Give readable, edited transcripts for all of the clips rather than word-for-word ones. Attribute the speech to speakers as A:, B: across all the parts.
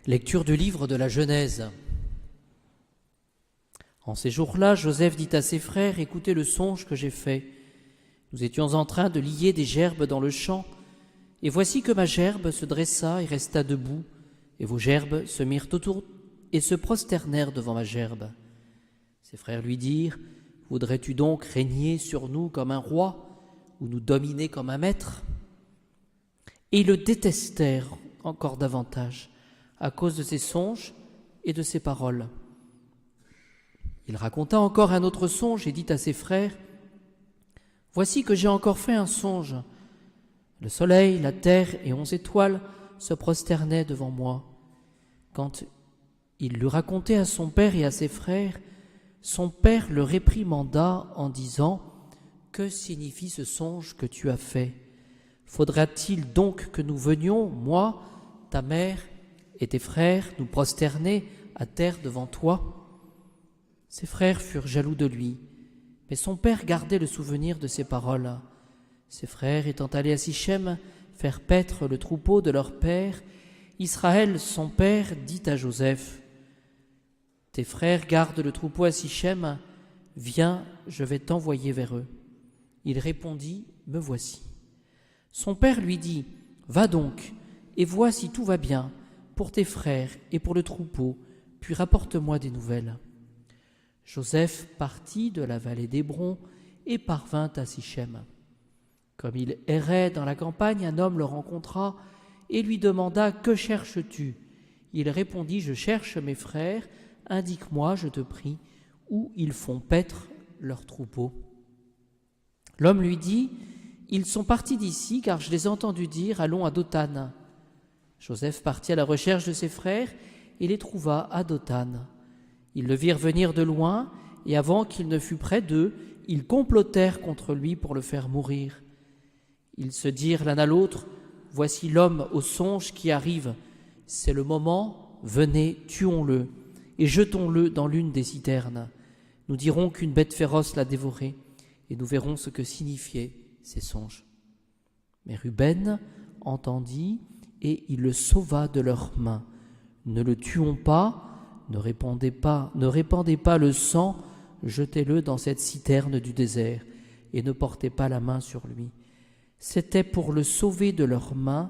A: Lecture du livre de la Genèse. En ces jours-là, Joseph dit à ses frères, « Écoutez le songe que j'ai fait. Nous étions en train de lier des gerbes dans le champ, et voici que ma gerbe se dressa et resta debout, et vos gerbes se mirent autour et se prosternèrent devant ma gerbe. » Ses frères lui dirent, « Voudrais-tu donc régner sur nous comme un roi, ou nous dominer comme un maître ?» Et ils le détestèrent encore davantage, à cause de ses songes et de ses paroles. Il raconta encore un autre songe et dit à ses frères, « Voici que j'ai encore fait un songe. Le soleil, la terre et 11 étoiles se prosternaient devant moi. » Quand il l'eut raconté à son père et à ses frères, son père le réprimanda en disant, « Que signifie ce songe que tu as fait? Faudra-t-il donc que nous venions, moi, ta mère et tes frères, nous prosterner à terre devant toi ?» Ses frères furent jaloux de lui, mais son père gardait le souvenir de ses paroles. Ses frères étant allés à Sichem faire paître le troupeau de leur père, Israël, son père, dit à Joseph, « Tes frères gardent le troupeau à Sichem, viens, je vais t'envoyer vers eux. » Il répondit, « Me voici. » Son père lui dit, « Va donc, et vois si tout va bien pour tes frères et pour le troupeau, puis rapporte-moi des nouvelles. » Joseph partit de la vallée d'Hébron et parvint à Sichem. Comme il errait dans la campagne, un homme le rencontra et lui demanda, « Que cherches-tu » Il répondit, « Je cherche mes frères, indique-moi, je te prie, où ils font paître leur troupeau. » L'homme lui dit, « Ils sont partis d'ici, car je les ai entendus dire, allons à Dothan. » Joseph partit à la recherche de ses frères et les trouva à Dothan. Ils le virent venir de loin, et avant qu'il ne fût près d'eux, ils complotèrent contre lui pour le faire mourir. Ils se dirent l'un à l'autre, « Voici l'homme au songe qui arrive. C'est le moment, venez, tuons-le, et jetons-le dans l'une des citernes. Nous dirons qu'une bête féroce l'a dévoré, et nous verrons ce que signifiaient ces songes. » Mais Ruben entendit, et il le sauva de leurs mains. « Ne le tuons pas, ne répandez pas le sang, jetez-le dans cette citerne du désert, et ne portez pas la main sur lui. » C'était pour le sauver de leurs mains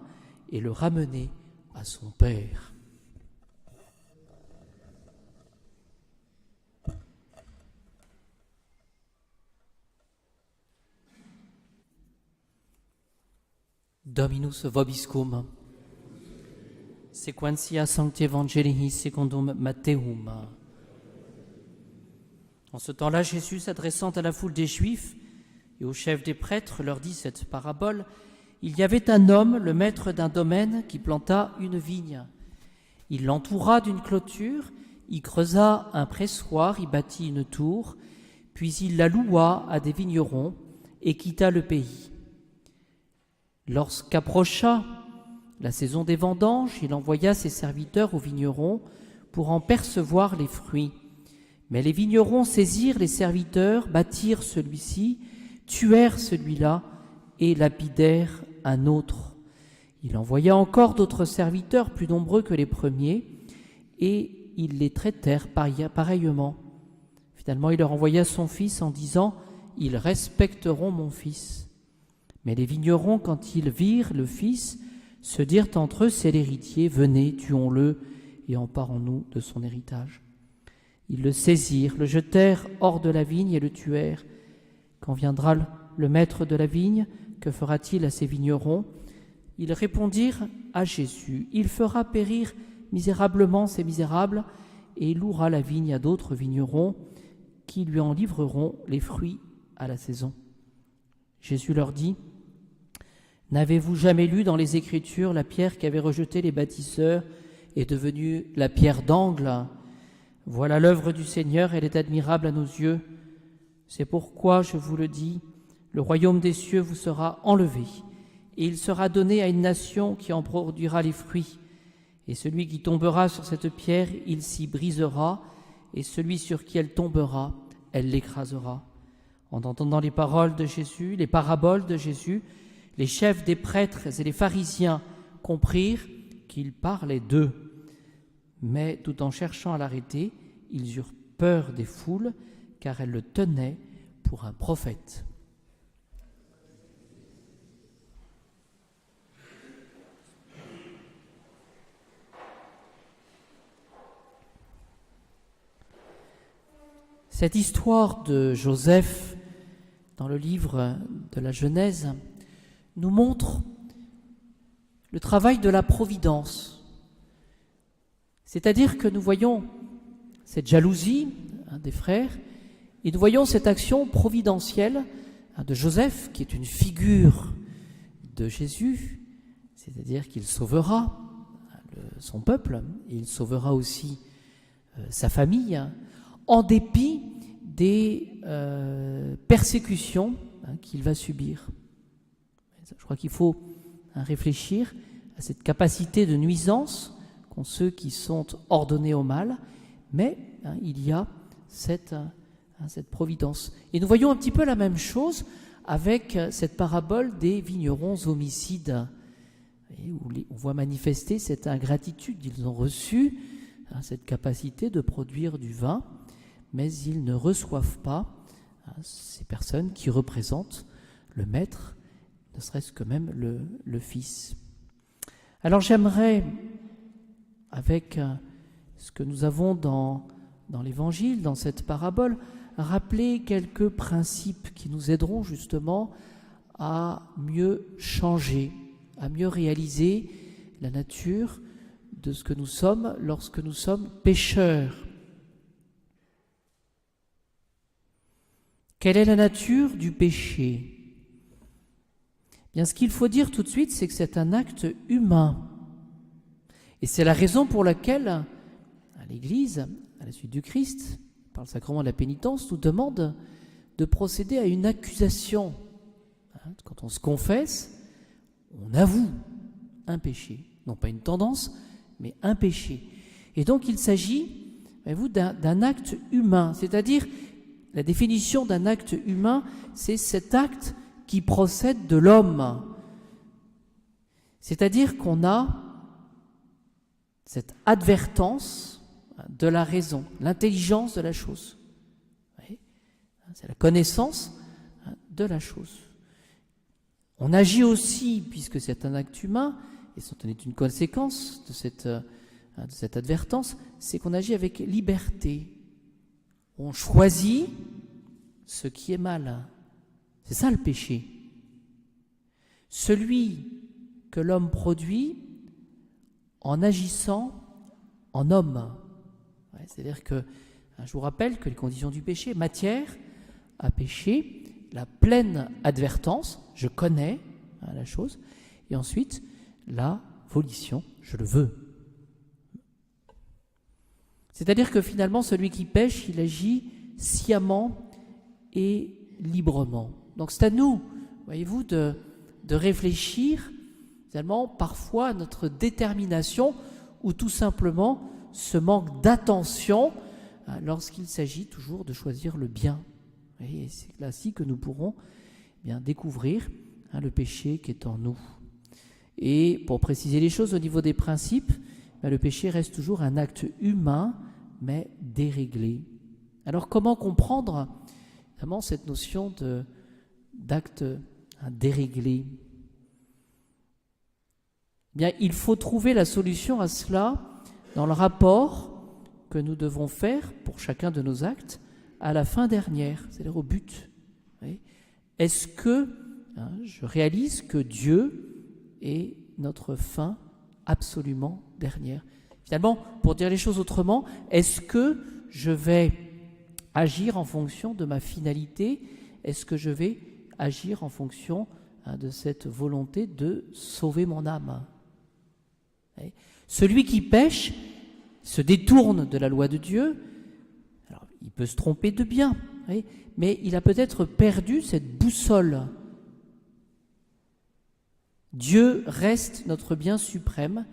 A: et le ramener à son père. Dominus vobiscum. Sequentia Sancti Evangelii secundum Matteum. En ce temps-là, Jésus, s'adressant à la foule des Juifs et au chef des prêtres, leur dit cette parabole. Il y avait un homme, le maître d'un domaine, qui planta une vigne. Il l'entoura d'une clôture, y creusa un pressoir, y bâtit une tour, puis il la loua à des vignerons et quitta le pays. Lorsqu'approcha la saison des vendanges, il envoya ses serviteurs aux vignerons pour en percevoir les fruits. Mais les vignerons saisirent les serviteurs, battirent celui-ci, tuèrent celui-là et lapidèrent un autre. Il envoya encore d'autres serviteurs plus nombreux que les premiers et ils les traitèrent pareillement. Finalement, il leur envoya son fils en disant « Ils respecteront mon fils ». Mais les vignerons, quand ils virent le fils, se dirent entre eux, « C'est l'héritier, venez, tuons-le et emparons-nous de son héritage. » Ils le saisirent, le jetèrent hors de la vigne et le tuèrent. Quand viendra le maître de la vigne, que fera-t-il à ces vignerons ? Ils répondirent à Jésus, « Il fera périr misérablement ces misérables, et il louera la vigne à d'autres vignerons qui lui en livreront les fruits à la saison. » Jésus leur dit, « N'avez-vous jamais lu dans les Écritures la pierre qu'avaient rejetée les bâtisseurs est devenue la pierre d'angle ? Voilà l'œuvre du Seigneur, elle est admirable à nos yeux. C'est pourquoi, je vous le dis, le royaume des cieux vous sera enlevé, et il sera donné à une nation qui en produira les fruits. Et celui qui tombera sur cette pierre, il s'y brisera, et celui sur qui elle tombera, elle l'écrasera. » En entendant les paroles de Jésus, les paraboles de Jésus, les chefs des prêtres et les pharisiens comprirent qu'il parlait d'eux. Mais tout en cherchant à l'arrêter, ils eurent peur des foules, car elles le tenaient pour un prophète. Cette histoire de Joseph dans le livre de la Genèse nous montre le travail de la providence. C'est-à-dire que nous voyons cette jalousie des frères et nous voyons cette action providentielle de Joseph qui est une figure de Jésus, c'est-à-dire qu'il sauvera son peuple et il sauvera aussi sa famille en dépit des persécutions qu'il va subir. Je crois qu'il faut réfléchir à cette capacité de nuisance qu'ont ceux qui sont ordonnés au mal, mais il y a cette providence. Et nous voyons un petit peu la même chose avec cette parabole des vignerons homicides, où on voit manifester cette ingratitude. Ils ont reçu cette capacité de produire du vin, mais ils ne reçoivent pas ces personnes qui représentent le maître, ne serait-ce que même le Fils. Alors j'aimerais, avec ce que nous avons dans l'Évangile, dans cette parabole, rappeler quelques principes qui nous aideront justement à mieux changer, à mieux réaliser la nature de ce que nous sommes lorsque nous sommes pécheurs. Quelle est la nature du péché ? Bien, ce qu'il faut dire tout de suite, c'est que c'est un acte humain. Et c'est la raison pour laquelle l'Église, à la suite du Christ, par le sacrement de la pénitence, nous demande de procéder à une accusation. Quand on se confesse, on avoue un péché. Non pas une tendance, mais un péché. Et donc il s'agit, voyez-vous, d'un acte humain, c'est-à-dire la définition d'un acte humain, c'est cet acte qui procède de l'homme. C'est-à-dire qu'on a cette advertence de la raison, l'intelligence de la chose. C'est la connaissance de la chose. On agit aussi, puisque c'est un acte humain, et c'en est une conséquence de cette advertence, c'est qu'on agit avec liberté. On choisit ce qui est mal. C'est ça le péché. Celui que l'homme produit en agissant en homme. C'est-à-dire que, je vous rappelle que les conditions du péché, matière à péché, la pleine advertence, je connais la chose, et ensuite la volition, je le veux. C'est-à-dire que finalement, celui qui pêche, il agit sciemment et librement. Donc c'est à nous, voyez-vous, de réfléchir finalement parfois à notre détermination ou tout simplement ce manque d'attention lorsqu'il s'agit toujours de choisir le bien. Et c'est là-ci que nous pourrons découvrir le péché qui est en nous. Et pour préciser les choses au niveau des principes, le péché reste toujours un acte humain, mais déréglé. Alors comment comprendre vraiment cette notion d'acte déréglé ? Bien, il faut trouver la solution à cela dans le rapport que nous devons faire pour chacun de nos actes à la fin dernière, c'est-à-dire au but. Est-ce que je réalise que Dieu est notre fin absolument dernière ? Finalement, pour dire les choses autrement, est-ce que je vais agir en fonction de ma finalité ? Est-ce que je vais agir en fonction de cette volonté de sauver mon âme ? Celui qui pêche se détourne de la loi de Dieu. Alors, il peut se tromper de bien, mais il a peut-être perdu cette boussole. Dieu reste notre bien suprême.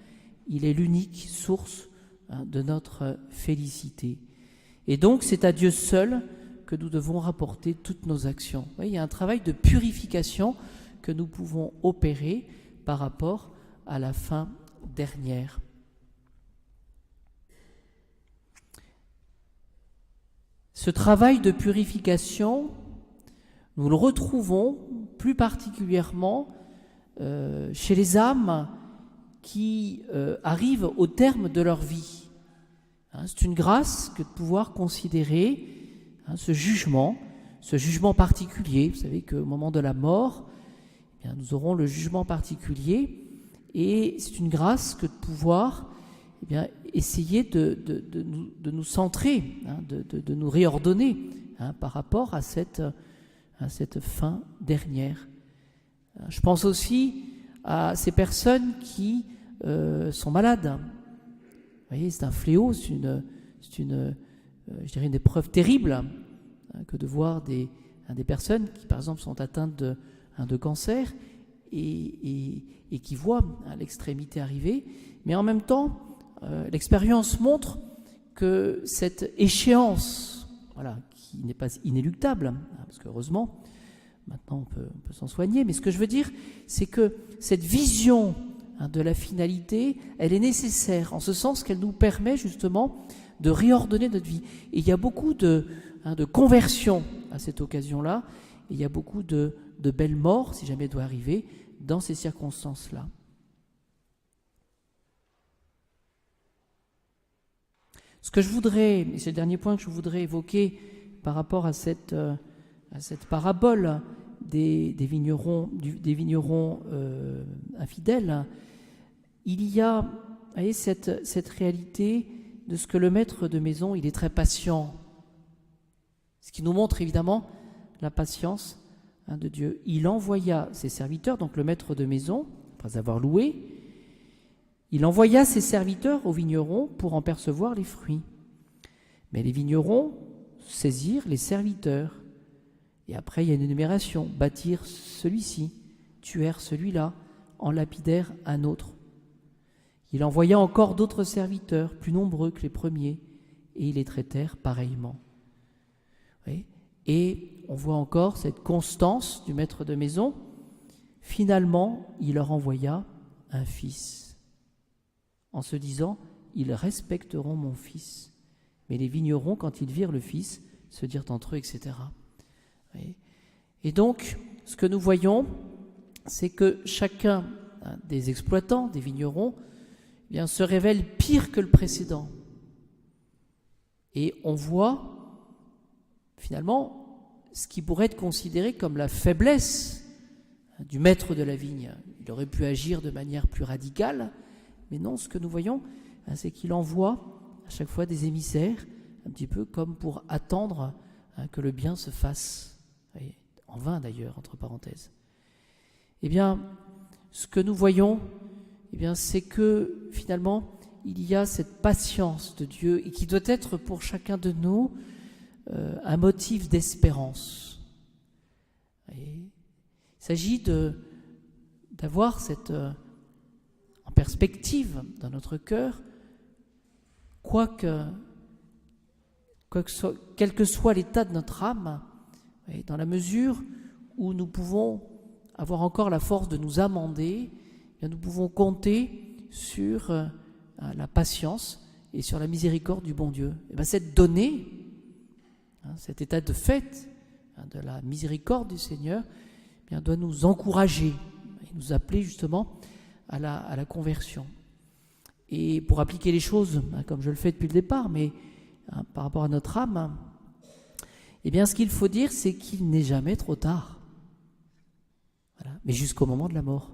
A: Il est l'unique source de notre félicité. Et donc, c'est à Dieu seul que nous devons rapporter toutes nos actions. Il y a un travail de purification que nous pouvons opérer par rapport à la fin dernière. Ce travail de purification, nous le retrouvons plus particulièrement chez les âmes qui arrivent au terme de leur vie. C'est une grâce que de pouvoir considérer ce jugement particulier. Vous savez qu'au moment de la mort, nous aurons le jugement particulier, et c'est une grâce que de pouvoir essayer de nous centrer, de nous réordonner par rapport à cette fin dernière. Je pense aussi à ces personnes qui sont malades. Vous voyez, c'est un fléau, c'est une épreuve terrible que de voir des personnes qui, par exemple, sont atteintes de cancer et qui voient l'extrémité arriver. Mais en même temps, l'expérience montre que cette échéance, qui n'est pas inéluctable, parce qu'heureusement, maintenant on peut s'en soigner, mais ce que je veux dire, c'est que cette vision de la finalité, elle est nécessaire, en ce sens qu'elle nous permet justement de réordonner notre vie. Et il y a beaucoup de conversions à cette occasion-là, et il y a beaucoup de belles morts, si jamais elle doit arriver, dans ces circonstances-là. Ce que je voudrais, et c'est le dernier point que je voudrais évoquer par rapport à cette parabole des vignerons infidèles, il y a, vous voyez, cette réalité de ce que le maître de maison, il est très patient. Ce qui nous montre évidemment la patience de Dieu. Il envoya ses serviteurs, donc le maître de maison, après avoir loué, il envoya ses serviteurs aux vignerons pour en percevoir les fruits. Mais les vignerons saisirent les serviteurs. Et après, il y a une énumération. Bâtirent celui-ci, tuèrent celui-là, en lapidèrent un autre. Il envoya encore d'autres serviteurs, plus nombreux que les premiers, et ils les traitèrent pareillement. Oui. Et on voit encore cette constance du maître de maison. Finalement, il leur envoya un fils, en se disant « Ils respecteront mon fils ». Mais les vignerons, quand ils virent le fils, se dirent entre eux, etc. Oui. Et donc, ce que nous voyons, c'est que chacun des exploitants, des vignerons, se révèle pire que le précédent. Et on voit, finalement, ce qui pourrait être considéré comme la faiblesse du maître de la vigne. Il aurait pu agir de manière plus radicale, mais non, ce que nous voyons, c'est qu'il envoie à chaque fois des émissaires, un petit peu comme pour attendre que le bien se fasse. En vain d'ailleurs, entre parenthèses. Eh bien, ce que nous voyons, c'est que finalement, il y a cette patience de Dieu et qui doit être pour chacun de nous un motif d'espérance. Il s'agit d'avoir cette en perspective dans notre cœur, quel que soit l'état de notre âme, dans la mesure où nous pouvons avoir encore la force de nous amender, nous pouvons compter sur la patience et sur la miséricorde du bon Dieu. Et cette donnée, cet état de fait de la miséricorde du Seigneur, doit nous encourager et nous appeler justement à la conversion. Et pour appliquer les choses, comme je le fais depuis le départ, mais par rapport à notre âme, ce qu'il faut dire, c'est qu'il n'est jamais trop tard. Voilà. Mais jusqu'au moment de la mort,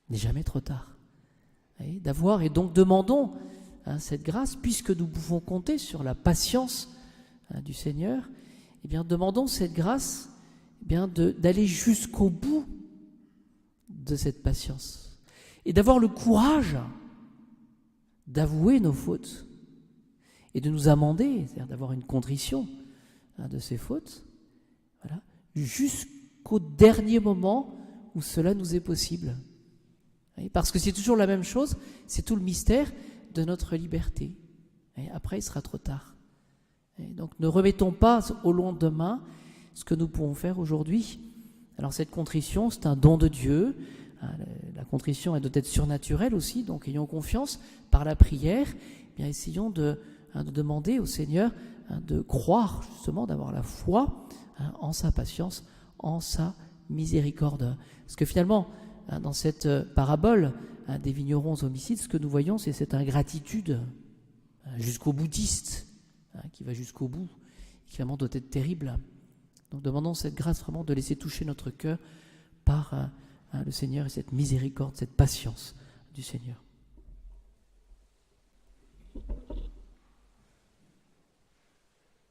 A: il n'est jamais trop tard. D'avoir, et donc demandons cette grâce, puisque nous pouvons compter sur la patience du Seigneur, demandons cette grâce d'aller jusqu'au bout de cette patience et d'avoir le courage d'avouer nos fautes et de nous amender, c'est-à-dire d'avoir une contrition de ces fautes, jusqu'au dernier moment où cela nous est possible. Parce que c'est toujours la même chose, c'est tout le mystère de notre liberté. Après, il sera trop tard. Donc ne remettons pas au lendemain ce que nous pouvons faire aujourd'hui. Alors cette contrition, c'est un don de Dieu. La contrition, elle doit être surnaturelle aussi, donc ayons confiance par la prière. Essayons de demander au Seigneur de croire justement, d'avoir la foi en sa patience, en sa miséricorde. Parce que finalement, dans cette parabole des vignerons homicides, ce que nous voyons, c'est cette ingratitude jusqu'au boutiste, qui va jusqu'au bout, qui vraiment doit être terrible. Donc demandons cette grâce vraiment de laisser toucher notre cœur par le Seigneur et cette miséricorde, cette patience du Seigneur.